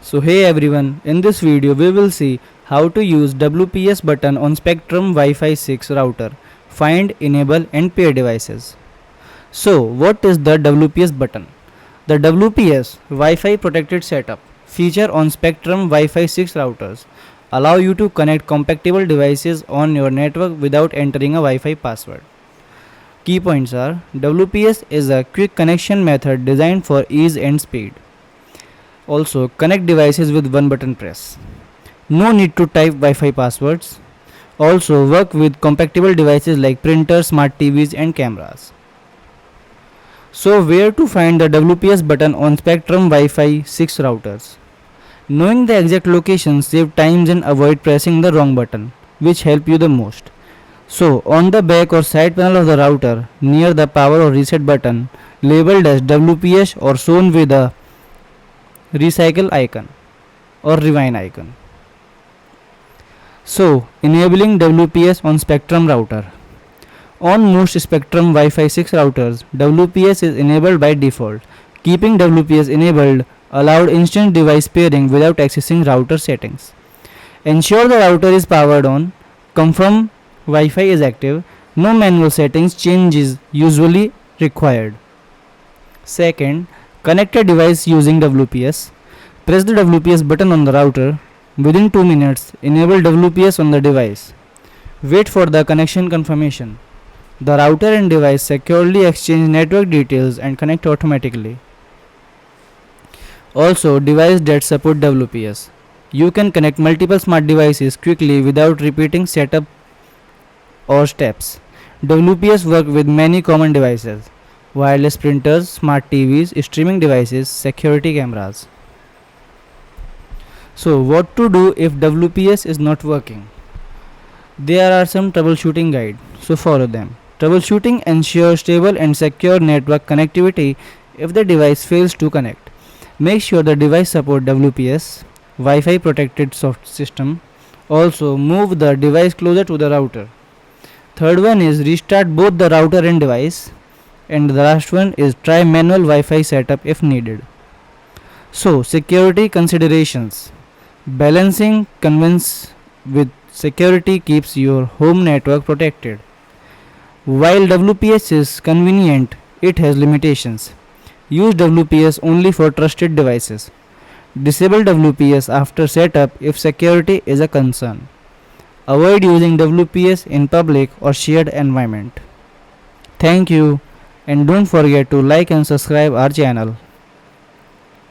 So hey everyone, in this video we will see how to use WPS button on Spectrum Wi-Fi 6 router. Find, enable and pair devices. So what is the WPS button? The WPS Wi-Fi protected setup feature on Spectrum Wi-Fi 6 routers allow you to connect compatible devices on your network without entering a Wi-Fi password. Key points are WPS is a quick connection method designed for ease and speed. Also, connect devices with one button press. No need to type Wi-Fi passwords. Also, work with compatible devices like printers, smart TVs and cameras. So, where to find the WPS button on Spectrum Wi-Fi 6 routers? Knowing the exact location save times and avoid pressing the wrong button, which help you the most. So, on the back or side panel of the router, near the power or reset button, labeled as WPS or shown with a recycle icon or rewind icon. So, enabling WPS on Spectrum router. On most Spectrum Wi-Fi 6 routers, WPS is enabled by default. Keeping WPS enabled allowed instant device pairing without accessing router settings. Ensure the router is powered on. Confirm Wi-Fi is active. No manual settings changes usually required. Second, connect a device using WPS. Press the WPS button on the router. Within 2 minutes, enable WPS on the device. Wait for the connection confirmation. The router and device securely exchange network details and connect automatically. Also, device that support WPS. You can connect multiple smart devices quickly without repeating setup or steps. WPS work with many common devices: wireless printers, smart TVs, streaming devices, security cameras. So, what to do if WPS is not working? There are some troubleshooting guides, so follow them. Troubleshooting ensures stable and secure network connectivity if the device fails to connect. Make sure the device supports WPS, Wi-Fi protected soft system. Also, move the device closer to the router. Third one is restart both the router and device. And the last one is try manual Wi-Fi setup if needed. So, security considerations. Balancing convenience with security keeps your home network protected. While WPS is convenient, it has limitations. Use WPS only for trusted devices. Disable WPS after setup if security is a concern. Avoid using WPS in public or shared environment. Thank you, and don't forget to like and subscribe our channel.